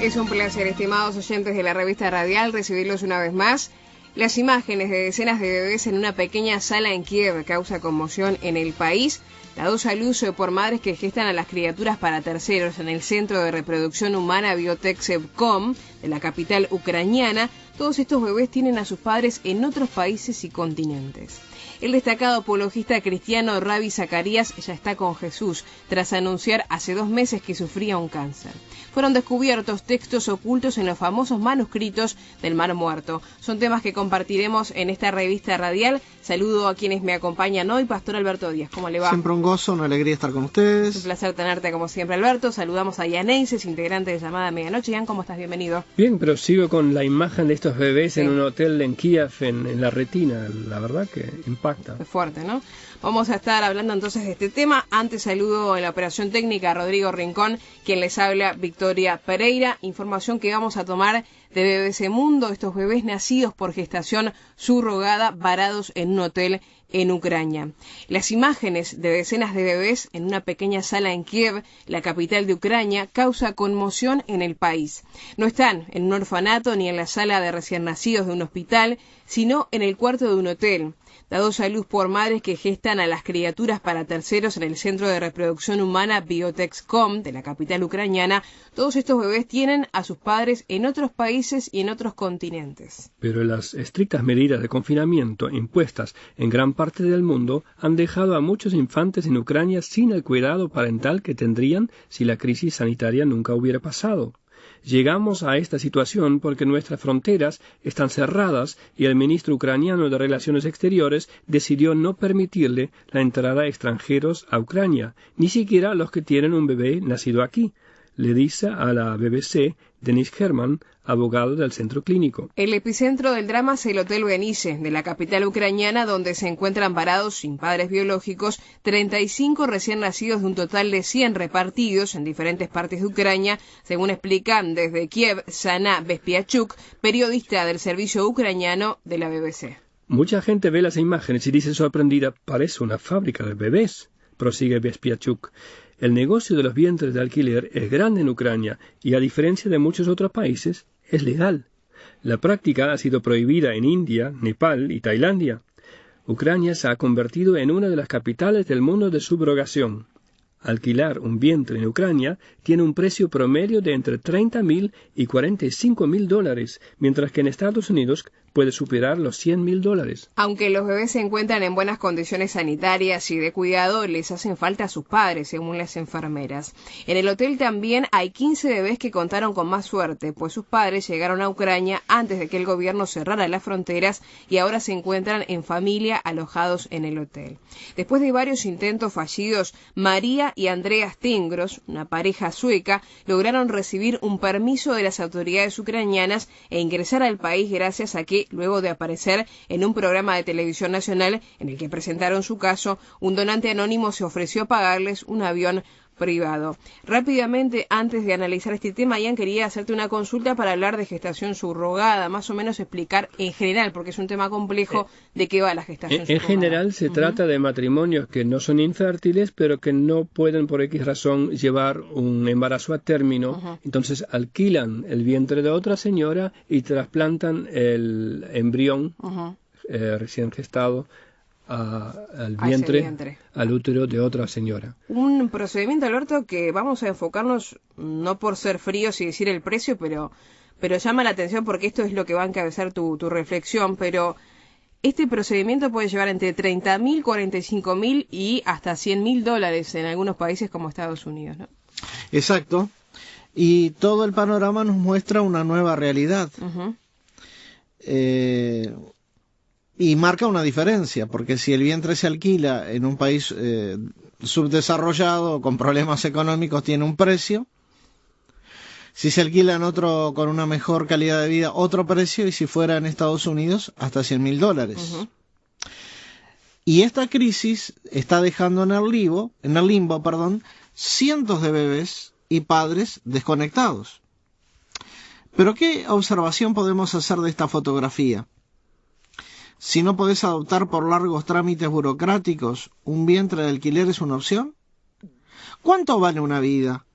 Es un placer, estimados oyentes de la revista radial, recibirlos una vez más. Las imágenes de decenas de bebés en una pequeña sala en Kiev causa conmoción en el país, dados al uso por madres que gestan a las criaturas para terceros en el Centro de Reproducción Humana Biotech-Sevcom de la capital ucraniana. Todos estos bebés tienen a sus padres en otros países y continentes. El destacado apologista cristiano Ravi Zacarías ya está con Jesús, tras anunciar hace 2 meses que sufría un cáncer. Fueron descubiertos textos ocultos en los famosos manuscritos del Mar Muerto. Son temas que compartiremos en esta revista radial. Saludo a quienes me acompañan hoy. Pastor Alberto Díaz, ¿cómo le va? Siempre un gozo, una alegría estar con ustedes. Un placer tenerte como siempre, Alberto. Saludamos a Ian Eises, integrante de Llamada Medianoche. Ian, ¿cómo estás? Bienvenido. Bien, pero sigo con la imagen de estos bebés en un hotel en Kiev, en la retina. La verdad que impacta. Es fuerte, ¿no? Vamos a estar hablando entonces de este tema. Antes saludo en la operación técnica a Rodrigo Rincón, quien les habla Victoria Pereira. Información que vamos a tomar de BBC Mundo, estos bebés nacidos por gestación subrogada varados en un hotel en Ucrania. Las imágenes de decenas de bebés en una pequeña sala en Kiev, la capital de Ucrania, causa conmoción en el país. No están en un orfanato ni en la sala de recién nacidos de un hospital, sino en el cuarto de un hotel. Dados a luz por madres que gestan a las criaturas para terceros en el Centro de Reproducción Humana Biotech-Com de la capital ucraniana, todos estos bebés tienen a sus padres en otros países y en otros continentes. Pero las estrictas medidas de confinamiento impuestas en gran parte del mundo han dejado a muchos infantes en Ucrania sin el cuidado parental que tendrían si la crisis sanitaria nunca hubiera pasado. Llegamos a esta situación porque nuestras fronteras están cerradas y el ministro ucraniano de Relaciones Exteriores decidió no permitirle la entrada a extranjeros a Ucrania, ni siquiera a los que tienen un bebé nacido aquí, le dice a la BBC Denis Herman, abogado del centro clínico. El epicentro del drama es el Hotel Benice, de la capital ucraniana, donde se encuentran varados sin padres biológicos 35 recién nacidos de un total de 100 repartidos en diferentes partes de Ucrania, según explican desde Kiev Sana Bespiachuk, periodista del servicio ucraniano de la BBC. Mucha gente ve las imágenes y dice sorprendida, parece una fábrica de bebés, prosigue Bespiachuk. El negocio de los vientres de alquiler es grande en Ucrania y, a diferencia de muchos otros países, es legal. La práctica ha sido prohibida en India, Nepal y Tailandia. Ucrania se ha convertido en una de las capitales del mundo de subrogación. Alquilar un vientre en Ucrania tiene un precio promedio de entre $30,000 y $45,000, mientras que en Estados Unidos puede superar los $100,000. Aunque los bebés se encuentran en buenas condiciones sanitarias y de cuidado, les hacen falta a sus padres, según las enfermeras. En el hotel también hay 15 bebés que contaron con más suerte, pues sus padres llegaron a Ucrania antes de que el gobierno cerrara las fronteras y ahora se encuentran en familia alojados en el hotel. Después de varios intentos fallidos, María y Andreas Tingros, una pareja sueca, lograron recibir un permiso de las autoridades ucranianas e ingresar al país gracias a que, luego de aparecer en un programa de televisión nacional en el que presentaron su caso, un donante anónimo se ofreció a pagarles un avión privado. Rápidamente, antes de analizar este tema, Ian, quería hacerte una consulta para hablar de gestación subrogada, más o menos explicar en general, porque es un tema complejo, de qué va la gestación subrogada. En general se trata de matrimonios que no son infértiles, pero que no pueden por X razón llevar un embarazo a término, entonces alquilan el vientre de otra señora y trasplantan el embrión recién gestado al vientre, al útero de otra señora. Un procedimiento, Alberto, que vamos a enfocarnos, no por ser fríos y decir el precio, pero llama la atención porque esto es lo que va a encabezar tu reflexión, pero este procedimiento puede llevar entre $30,000, $45,000 y hasta $100,000 en algunos países como Estados Unidos, ¿no? Exacto. Y todo el panorama nos muestra una nueva realidad. Y marca una diferencia, porque si el vientre se alquila en un país subdesarrollado, con problemas económicos, tiene un precio. Si se alquila en otro con una mejor calidad de vida, otro precio, y si fuera en Estados Unidos, hasta $100,000. Y esta crisis está dejando en el limbo, cientos de bebés y padres desconectados. Pero ¿qué observación podemos hacer de esta fotografía? Si no podés adoptar por largos trámites burocráticos, ¿un vientre de alquiler es una opción? ¿Cuánto vale una vida?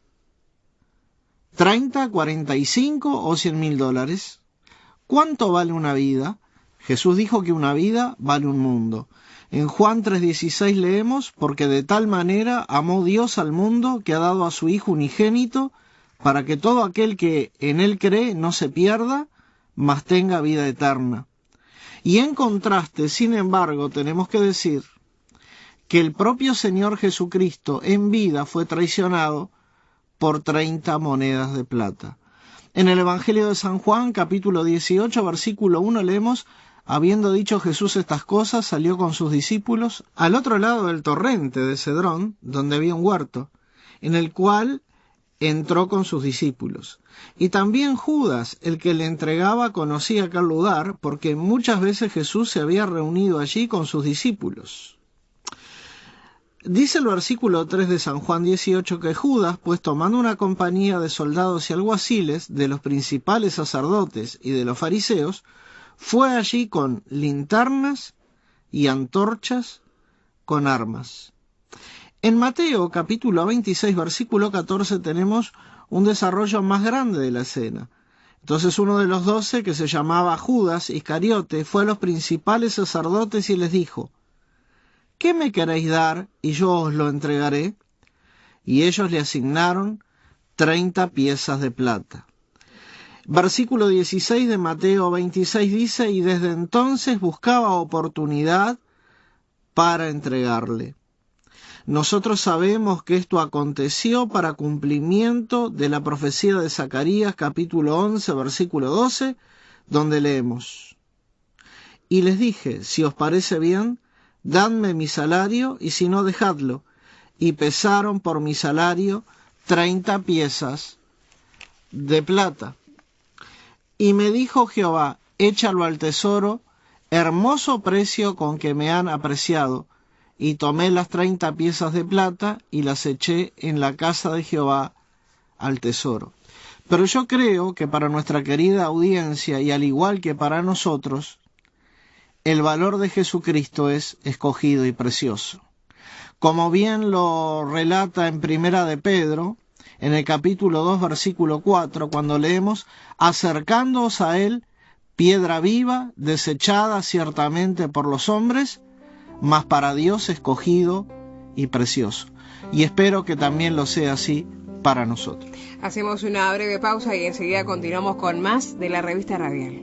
¿30, 45 o $100,000? ¿Cuánto vale una vida? Jesús dijo que una vida vale un mundo. En Juan 3:16 leemos, porque de tal manera amó Dios al mundo que ha dado a su Hijo unigénito, para que todo aquel que en él cree no se pierda, mas tenga vida eterna. Y en contraste, sin embargo, tenemos que decir que el propio Señor Jesucristo en vida fue traicionado por 30 monedas de plata. En el Evangelio de San Juan, capítulo 18, versículo 1, leemos, habiendo dicho Jesús estas cosas, salió con sus discípulos al otro lado del torrente de Cedrón, donde había un huerto, en el cual entró con sus discípulos. Y también Judas, el que le entregaba, conocía aquel lugar, porque muchas veces Jesús se había reunido allí con sus discípulos. Dice el versículo 3 de San Juan 18 que Judas, pues tomando una compañía de soldados y alguaciles, de los principales sacerdotes y de los fariseos, fue allí con linternas y antorchas con armas. En Mateo capítulo 26 versículo 14 tenemos un desarrollo más grande de la escena. Entonces uno de los 12, que se llamaba Judas Iscariote, fue a los principales sacerdotes y les dijo, ¿qué me queréis dar y yo os lo entregaré? Y ellos le asignaron 30 piezas de plata. Versículo 16 de Mateo 26 dice, y desde entonces buscaba oportunidad para entregarle. Nosotros sabemos que esto aconteció para cumplimiento de la profecía de Zacarías, capítulo 11, versículo 12, donde leemos, y les dije, si os parece bien, dadme mi salario, y si no, dejadlo. Y pesaron por mi salario 30 piezas de plata. Y me dijo Jehová, échalo al tesoro, hermoso precio con que me han apreciado. Y tomé las 30 piezas de plata y las eché en la casa de Jehová al tesoro. Pero yo creo que para nuestra querida audiencia, y al igual que para nosotros, el valor de Jesucristo es escogido y precioso. Como bien lo relata en Primera de Pedro, en el capítulo 2, versículo 4, cuando leemos, acercándoos a él, piedra viva, desechada ciertamente por los hombres, mas para Dios escogido y precioso. Y espero que también lo sea así para nosotros. Hacemos una breve pausa y enseguida continuamos con más de la revista radial.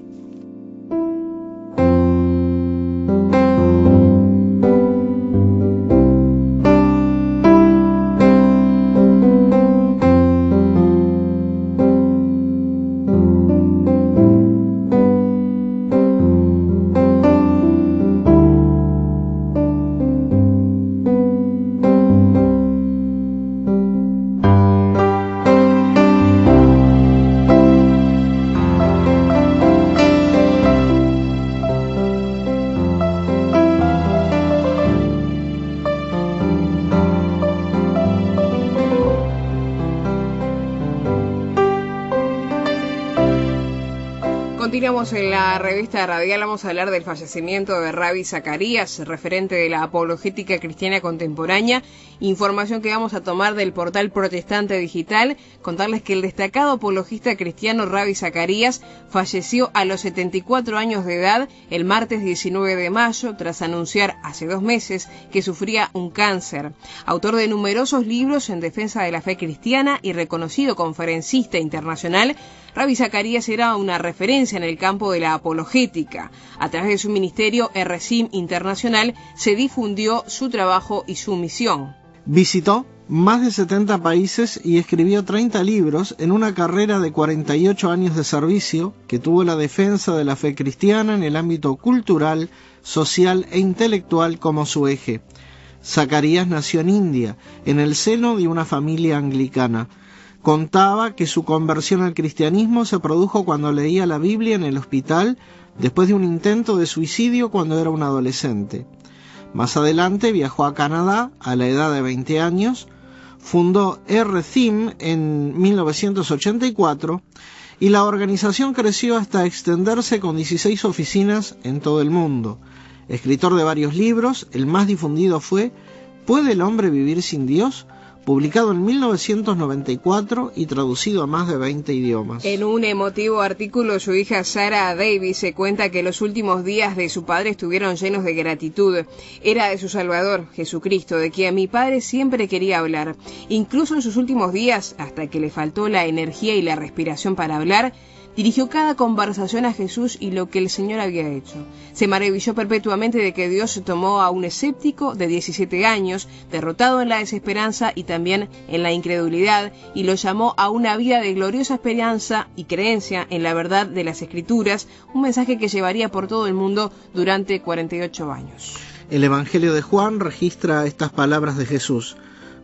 Continuamos en la revista radial, vamos a hablar del fallecimiento de Ravi Zacarías, referente de la apologética cristiana contemporánea, información que vamos a tomar del portal Protestante Digital, contarles que el destacado apologista cristiano Ravi Zacarías falleció a los 74 años de edad el martes 19 de mayo, tras anunciar hace 2 meses que sufría un cáncer. Autor de numerosos libros en defensa de la fe cristiana y reconocido conferencista internacional, Ravi Zacarías era una referencia en el campo de la apologética. A través de su ministerio RCIM Internacional se difundió su trabajo y su misión. Visitó más de 70 países y escribió 30 libros en una carrera de 48 años de servicio que tuvo la defensa de la fe cristiana en el ámbito cultural, social e intelectual como su eje. Zacarías nació en India, en el seno de una familia anglicana. Contaba que su conversión al cristianismo se produjo cuando leía la Biblia en el hospital después de un intento de suicidio cuando era un adolescente. Más adelante viajó a Canadá a la edad de 20 años, fundó RCIM en 1984 y la organización creció hasta extenderse con 16 oficinas en todo el mundo. Escritor de varios libros, el más difundido fue ¿Puede el hombre vivir sin Dios?, publicado en 1994 y traducido a más de 20 idiomas. En un emotivo artículo, su hija Sarah Davis se cuenta que los últimos días de su padre estuvieron llenos de gratitud. Era de su Salvador, Jesucristo, de quien mi padre siempre quería hablar. Incluso en sus últimos días, hasta que le faltó la energía y la respiración para hablar, dirigió cada conversación a Jesús y lo que el Señor había hecho. Se maravilló perpetuamente de que Dios tomó a un escéptico de 17 años, derrotado en la desesperanza y también en la incredulidad, y lo llamó a una vida de gloriosa esperanza y creencia en la verdad de las Escrituras, un mensaje que llevaría por todo el mundo durante 48 años. El Evangelio de Juan registra estas palabras de Jesús: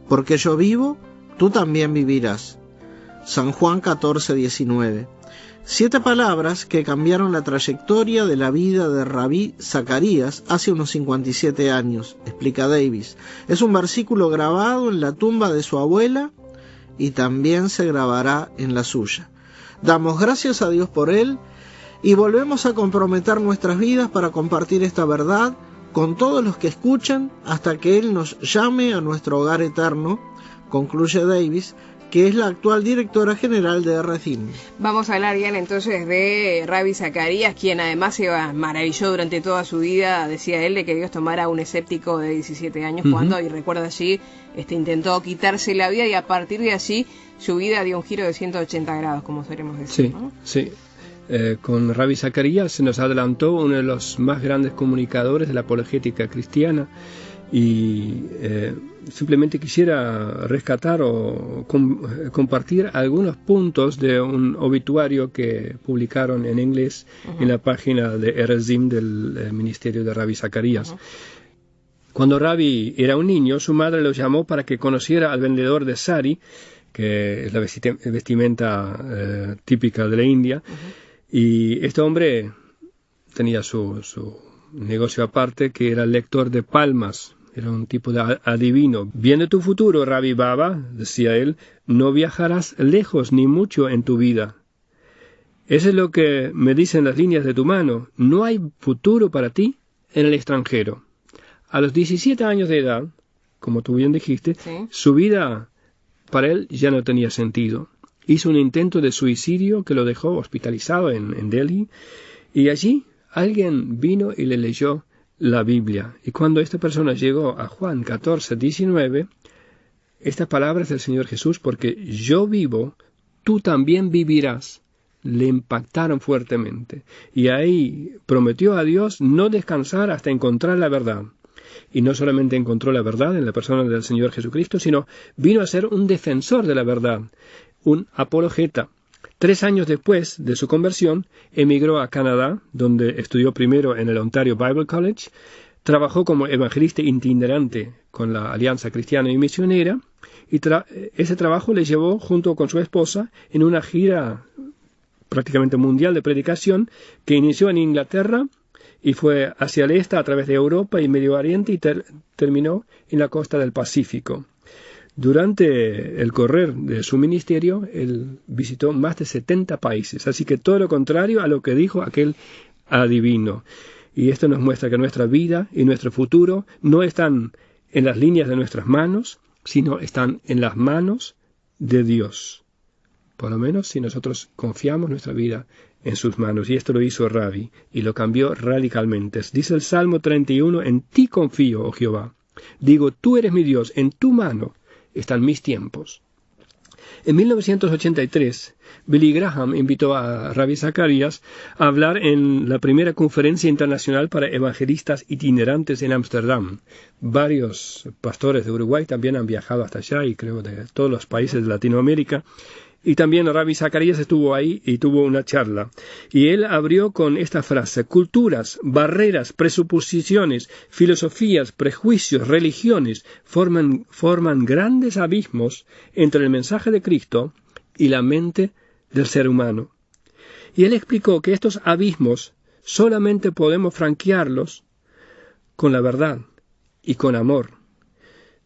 porque yo vivo, tú también vivirás. San Juan 14:19. 7 palabras que cambiaron la trayectoria de la vida de Rabí Zacarías hace unos 57 años, explica Davis. Es un versículo grabado en la tumba de su abuela y también se grabará en la suya. Damos gracias a Dios por él y volvemos a comprometer nuestras vidas para compartir esta verdad con todos los que escuchan hasta que Él nos llame a nuestro hogar eterno, concluye Davis, que es la actual directora general de RCIM. Vamos a hablar bien entonces de Rabí Zacarías, quien además se maravilló durante toda su vida, decía él, de que Dios tomara a un escéptico de 17 años cuando, y recuerda allí, intentó quitarse la vida y a partir de allí su vida dio un giro de 180 grados, como solemos decir. Sí, ¿no? sí. Con Rabí Zacarías se nos adelantó uno de los más grandes comunicadores de la apologética cristiana. Y simplemente quisiera rescatar o compartir algunos puntos de un obituario que publicaron en inglés en la página de RCIM del Ministerio de Rabí Zacarías. Cuando Rabí era un niño, su madre lo llamó para que conociera al vendedor de sari, que es la vestimenta típica de la India, y este hombre tenía su negocio aparte, que era lector de palmas. Era un tipo de adivino. Viendo tu futuro, Rabí Baba, decía él, no viajarás lejos ni mucho en tu vida. Eso es lo que me dicen las líneas de tu mano. No hay futuro para ti en el extranjero. A los 17 años de edad, como tú bien dijiste, ¿sí? Su vida para él ya no tenía sentido. Hizo un intento de suicidio que lo dejó hospitalizado en Delhi, y allí alguien vino y le leyó la Biblia. Y cuando esta persona llegó a Juan 14:19, estas palabras del Señor Jesús, porque yo vivo, tú también vivirás, le impactaron fuertemente. Y ahí prometió a Dios no descansar hasta encontrar la verdad. Y no solamente encontró la verdad en la persona del Señor Jesucristo, sino vino a ser un defensor de la verdad, un apologeta. 3 años después de su conversión, emigró a Canadá, donde estudió primero en el Ontario Bible College, trabajó como evangelista itinerante con la Alianza Cristiana y Misionera, y ese trabajo le llevó, junto con su esposa, en una gira prácticamente mundial de predicación que inició en Inglaterra y fue hacia el este a través de Europa y Medio Oriente y terminó en la costa del Pacífico. Durante el correr de su ministerio, él visitó más de 70 países, así que todo lo contrario a lo que dijo aquel adivino. Y esto nos muestra que nuestra vida y nuestro futuro no están en las líneas de nuestras manos, sino están en las manos de Dios. Por lo menos si nosotros confiamos nuestra vida en sus manos. Y esto lo hizo Rabí, y lo cambió radicalmente. Dice el Salmo 31, en ti confío, oh Jehová. Digo, tú eres mi Dios, en tu mano están mis tiempos. En 1983, Billy Graham invitó a Rabí Zacarías a hablar en la primera conferencia internacional para evangelistas itinerantes en Ámsterdam. Varios pastores de Uruguay también han viajado hasta allá, y creo de todos los países de Latinoamérica. Y también Rabí Zacarías estuvo ahí y tuvo una charla. Y él abrió con esta frase: culturas, barreras, presuposiciones, filosofías, prejuicios, religiones forman grandes abismos entre el mensaje de Cristo y la mente del ser humano. Y él explicó que estos abismos solamente podemos franquearlos con la verdad y con amor.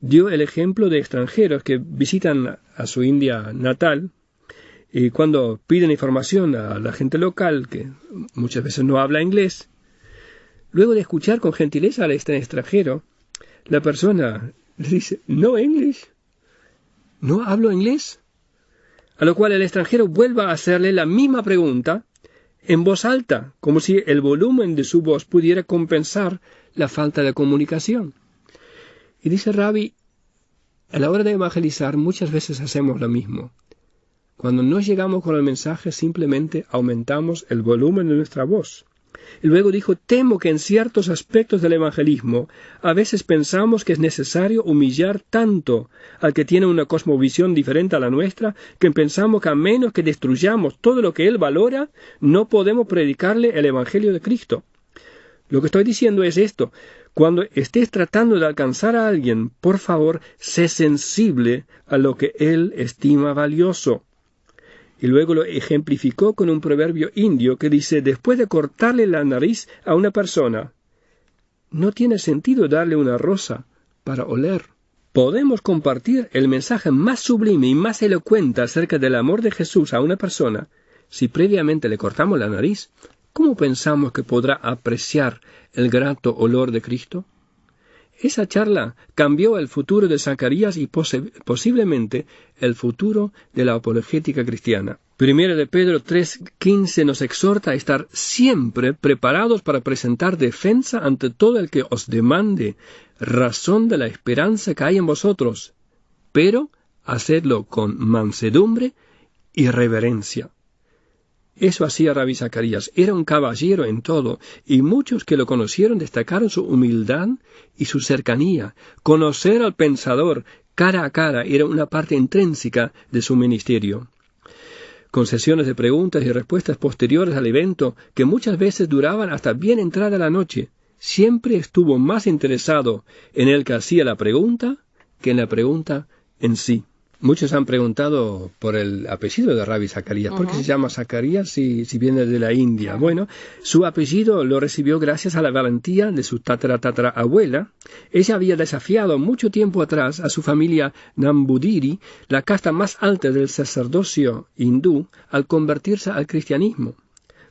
Dio el ejemplo de extranjeros que visitan a su India natal, y cuando piden información a la gente local, que muchas veces no habla inglés, luego de escuchar con gentileza al extranjero, la persona le dice, no English, ¿no hablo inglés? A lo cual el extranjero vuelve a hacerle la misma pregunta en voz alta, como si el volumen de su voz pudiera compensar la falta de comunicación. Y dice Rabbi, a la hora de evangelizar muchas veces hacemos lo mismo. Cuando no llegamos con el mensaje simplemente aumentamos el volumen de nuestra voz. Y luego dijo, temo que en ciertos aspectos del evangelismo a veces pensamos que es necesario humillar tanto al que tiene una cosmovisión diferente a la nuestra, que pensamos que a menos que destruyamos todo lo que él valora, no podemos predicarle el evangelio de Cristo. Lo que estoy diciendo es esto: cuando estés tratando de alcanzar a alguien, por favor, sé sensible a lo que él estima valioso. Y luego lo ejemplificó con un proverbio indio que dice, después de cortarle la nariz a una persona, no tiene sentido darle una rosa para oler. Podemos compartir el mensaje más sublime y más elocuente acerca del amor de Jesús a una persona si previamente le cortamos la nariz. ¿Cómo pensamos que podrá apreciar el grato olor de Cristo? Esa charla cambió el futuro de Zacarías y posiblemente el futuro de la apologética cristiana. Primero de Pedro 3:15 nos exhorta a estar siempre preparados para presentar defensa ante todo el que os demande razón de la esperanza que hay en vosotros, pero hacedlo con mansedumbre y reverencia. Eso hacía Rabbi Zacarías. Era un caballero en todo, y muchos que lo conocieron destacaron su humildad y su cercanía. Conocer al pensador cara a cara era una parte intrínseca de su ministerio. Con sesiones de preguntas y respuestas posteriores al evento, que muchas veces duraban hasta bien entrada la noche, siempre estuvo más interesado en el que hacía la pregunta que en la pregunta en sí. Muchos han preguntado por el apellido de Rabbi Zacarías. ¿Por qué se llama Zacarías si viene de la India? Bueno, su apellido lo recibió gracias a la valentía de su tatarabuela. Ella había desafiado mucho tiempo atrás a su familia Nambudiri, la casta más alta del sacerdocio hindú, al convertirse al cristianismo.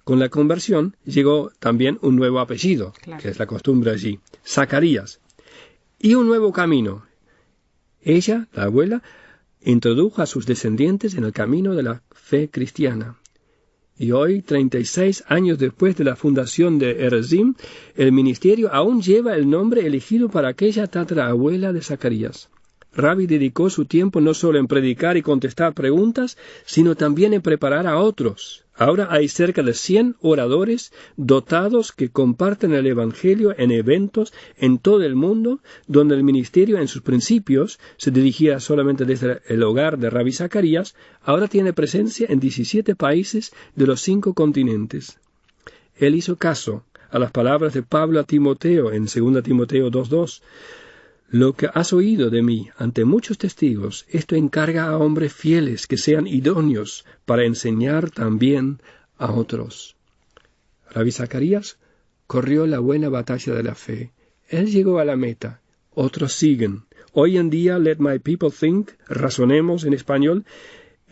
Con la conversión llegó también un nuevo apellido, que es la costumbre allí, Zacarías, y un nuevo camino. Ella, la abuela, introdujo a sus descendientes en el camino de la fe cristiana. Y hoy, 36 años después de la fundación de Erezim, el ministerio aún lleva el nombre elegido para aquella tatarabuela de Zacarías. Rabbi dedicó su tiempo no solo en predicar y contestar preguntas, sino también en preparar a otros. Ahora hay cerca de 100 oradores dotados que comparten el Evangelio en eventos en todo el mundo, donde el ministerio en sus principios se dirigía solamente desde el hogar de Rabbi Zacarías, ahora tiene presencia en 17 países de los 5 continentes. Él hizo caso a las palabras de Pablo a Timoteo en 2 Timoteo 2:2. Lo que has oído de mí ante muchos testigos, esto encarga a hombres fieles que sean idóneos para enseñar también a otros. Rabbi Zacarías corrió la buena batalla de la fe. Él llegó a la meta. Otros siguen. Hoy en día, Let My People Think, razonemos en español,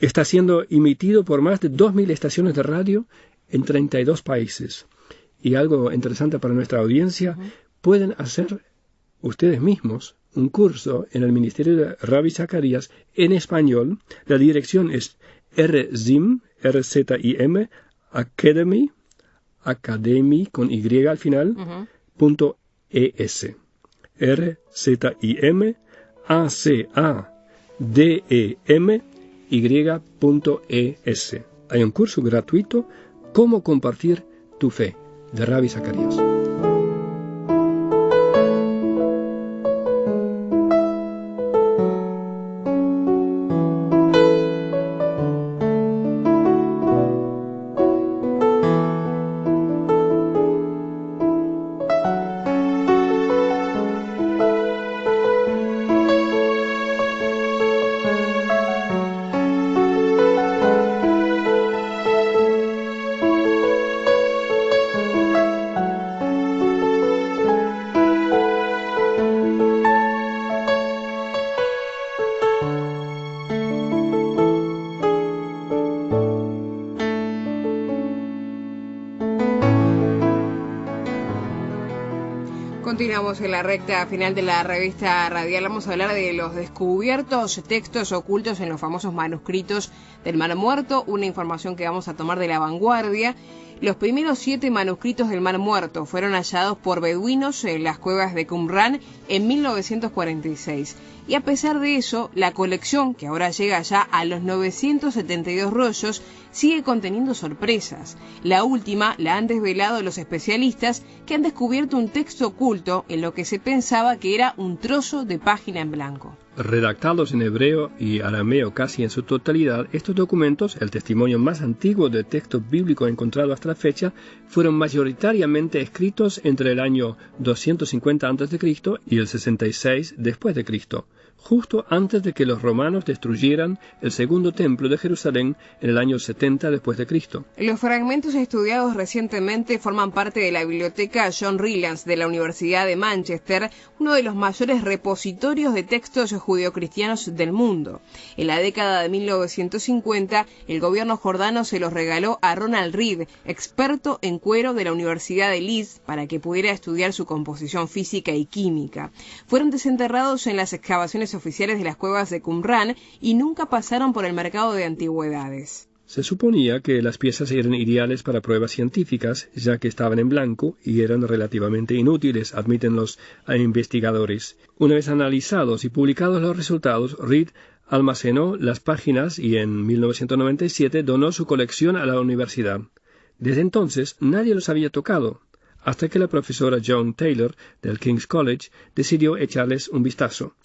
está siendo emitido por más de 2.000 estaciones de radio en 32 países. Y algo interesante para nuestra audiencia, pueden hacer ustedes mismos un curso en el ministerio de Rabbi Zacarías en español. La dirección es RZIM, R-Z-I-M, Academy con Y al final, .es. RZIM, ACADEMY.es. Hay un curso gratuito, Cómo compartir tu fe, de Rabbi Zacarías. Continuamos en la recta final de la revista radial. Vamos a hablar de los descubiertos textos ocultos en los famosos manuscritos del Mar Muerto, una información que vamos a tomar de La Vanguardia. Los primeros 7 manuscritos del Mar Muerto fueron hallados por beduinos en las cuevas de Qumran en 1946. Y a pesar de eso, la colección, que ahora llega ya a los 972 rollos, sigue conteniendo sorpresas. La última la han desvelado los especialistas, que han descubierto un texto oculto en lo que se pensaba que era un trozo de página en blanco. Redactados en hebreo y arameo casi en su totalidad, estos documentos, el testimonio más antiguo de texto bíblico encontrado hasta la fecha, fueron mayoritariamente escritos entre el año 250 a.C. y el 66 después de Cristo, justo antes de que los romanos destruyeran el segundo templo de Jerusalén en el año 70 después de Cristo. Los fragmentos estudiados recientemente forman parte de la biblioteca John Rylands de la Universidad de Manchester, uno de los mayores repositorios de textos judeocristianos del mundo. En la década de 1950, el gobierno jordano se los regaló a Ronald Reed, experto en cuero de la Universidad de Leeds, para que pudiera estudiar su composición física y química. Fueron desenterrados en las excavaciones oficiales de las cuevas de Qumran y nunca pasaron por el mercado de antigüedades. Se suponía que las piezas eran ideales para pruebas científicas, ya que estaban en blanco y eran relativamente inútiles, admiten los investigadores. Una vez analizados y publicados los resultados, Reed almacenó las páginas y en 1997 donó su colección a la universidad. Desde entonces nadie los había tocado, hasta que la profesora Joan Taylor del King's College decidió echarles un vistazo.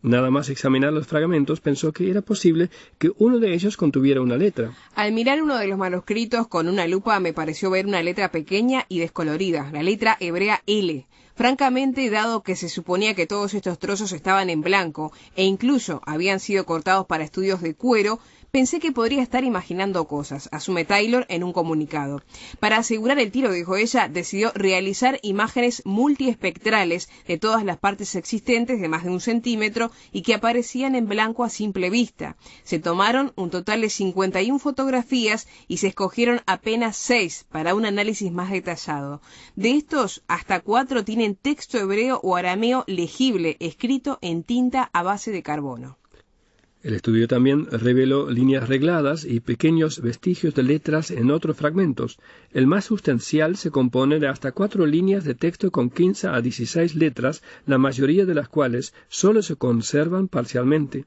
Nada más examinar los fragmentos, pensó que era posible que uno de ellos contuviera una letra. Al mirar uno de los manuscritos con una lupa me pareció ver una letra pequeña y descolorida, la letra hebrea L. Francamente, dado que se suponía que todos estos trozos estaban en blanco e incluso habían sido cortados para estudios de cuero, pensé que podría estar imaginando cosas, asume Taylor en un comunicado. Para asegurar el tiro, dijo ella, decidió realizar imágenes multiespectrales de todas las partes existentes de más de 1 centímetro y que aparecían en blanco a simple vista. Se tomaron un total de 51 fotografías y se escogieron apenas 6 para un análisis más detallado. De estos, hasta 4 tienen texto hebreo o arameo legible, escrito en tinta a base de carbono. El estudio también reveló líneas regladas y pequeños vestigios de letras en otros fragmentos. El más sustancial se compone de hasta 4 líneas de texto con 15 a 16 letras, la mayoría de las cuales solo se conservan parcialmente.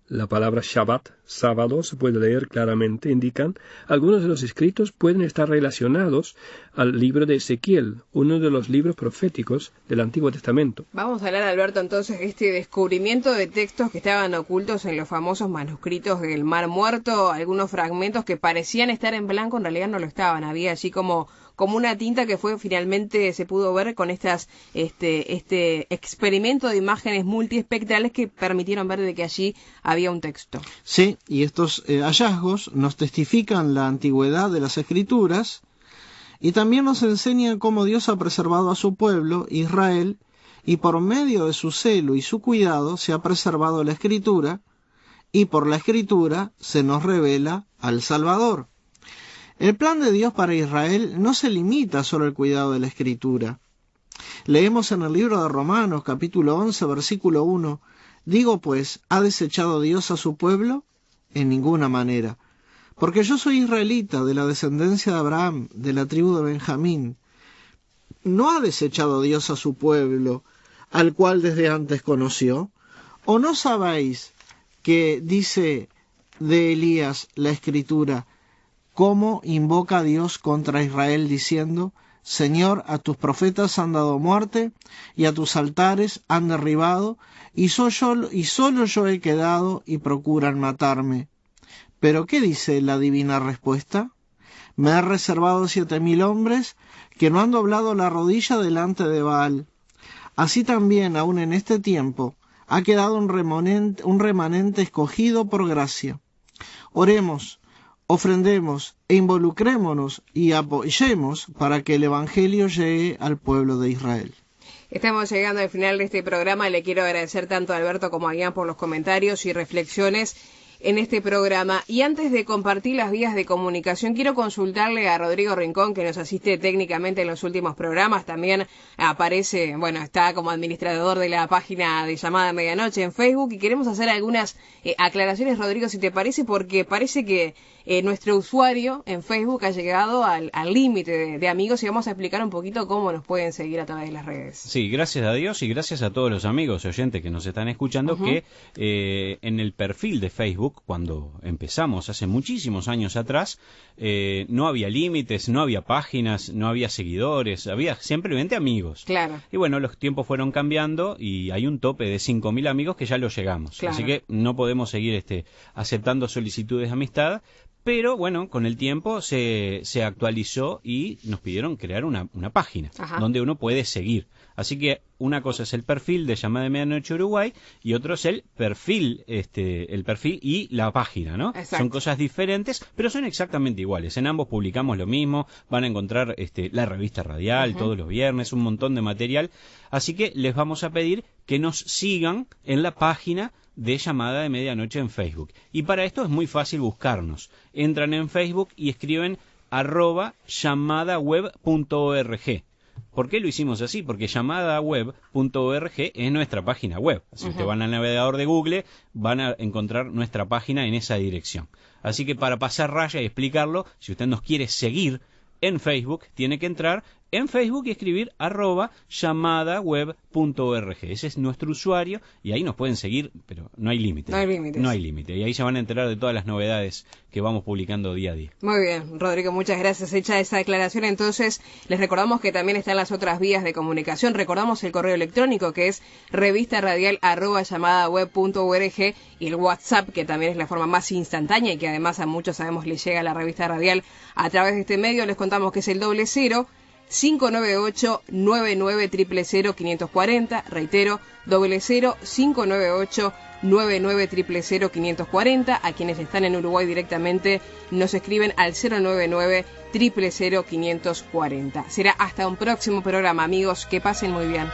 La palabra Shabbat, sábado, se puede leer claramente, indican. Algunos de los escritos pueden estar relacionados al libro de Ezequiel, uno de los libros proféticos del Antiguo Testamento. Vamos a hablar, Alberto, entonces de este descubrimiento de textos que estaban ocultos en los famosos manuscritos del Mar Muerto, algunos fragmentos que parecían estar en blanco, en realidad no lo estaban, había allí como una tinta que fue finalmente se pudo ver con este experimento de imágenes multiespectrales que permitieron ver de que allí había un texto. Sí, y estos hallazgos nos testifican la antigüedad de las Escrituras y también nos enseñan cómo Dios ha preservado a su pueblo, Israel, y por medio de su celo y su cuidado se ha preservado la Escritura, y por la Escritura se nos revela al Salvador. El plan de Dios para Israel no se limita solo al cuidado de la Escritura. Leemos en el libro de Romanos, capítulo 11, versículo 1, «Digo pues, ¿ha desechado Dios a su pueblo? En ninguna manera. Porque yo soy israelita, de la descendencia de Abraham, de la tribu de Benjamín. ¿No ha desechado Dios a su pueblo, al cual desde antes conoció? ¿O no sabéis que dice de Elías la Escritura, cómo invoca a Dios contra Israel diciendo, Señor, a tus profetas han dado muerte, y a tus altares han derribado, y solo yo he quedado, y procuran matarme? ¿Pero qué dice la divina respuesta? Me he reservado 7,000 hombres que no han doblado la rodilla delante de Baal. Así también, aun en este tiempo, ha quedado un remanente escogido por gracia. Oremos, ofrendemos e involucrémonos y apoyemos para que el Evangelio llegue al pueblo de Israel. Estamos llegando al final de este programa. Le quiero agradecer tanto a Alberto como a Ian por los comentarios y reflexiones en este programa. Y antes de compartir las vías de comunicación, quiero consultarle a Rodrigo Rincón, que nos asiste técnicamente en los últimos programas. También aparece, bueno, está como administrador de la página de Llamada Medianoche en Facebook, y queremos hacer algunas aclaraciones, Rodrigo, si te parece, porque parece que nuestro usuario en Facebook ha llegado al límite de amigos, y vamos a explicar un poquito cómo nos pueden seguir a través de las redes. Sí, gracias a Dios y gracias a todos los amigos oyentes que nos están escuchando, que en el perfil de Facebook, cuando empezamos hace muchísimos años atrás, no había límites, no había páginas, no había seguidores, había simplemente amigos. Claro. Y bueno, los tiempos fueron cambiando y hay un tope de 5.000 amigos que ya lo llegamos. Claro. Así que no podemos seguir aceptando solicitudes de amistad. Pero bueno, con el tiempo se actualizó y nos pidieron crear una página donde uno puede seguir. Así que una cosa es el perfil de Llamada de Medianoche Uruguay y otro es el perfil y la página, ¿no? Exacto. Son cosas diferentes, pero son exactamente iguales. En ambos publicamos lo mismo, van a encontrar la revista radial todos los viernes, un montón de material. Así que les vamos a pedir que nos sigan en la página de Llamada de Medianoche en Facebook. Y para esto es muy fácil buscarnos. Entran en Facebook y escriben @llamadaweb.org. ¿Por qué lo hicimos así? Porque llamadaweb.org es nuestra página web. Si ustedes van al navegador de Google, van a encontrar nuestra página en esa dirección. Así que para pasar raya y explicarlo, si usted nos quiere seguir en Facebook, tiene que entrar en Facebook y escribir @llamadaweb.org. Ese es nuestro usuario y ahí nos pueden seguir, pero no hay límite. No hay límites. No hay límite. Y ahí se van a enterar de todas las novedades que vamos publicando día a día. Muy bien, Rodrigo, muchas gracias. Hecha esa declaración, entonces, les recordamos que también están las otras vías de comunicación. Recordamos el correo electrónico, que es revistaradial@llamadaweb.org, y el WhatsApp, que también es la forma más instantánea y que además a muchos sabemos les llega a la revista radial a través de este medio. Les contamos que es el 00-598-9900-540, reitero, 00-598-9900-540. A quienes están en Uruguay directamente nos escriben al 099-000-540. Será hasta un próximo programa, amigos, que pasen muy bien.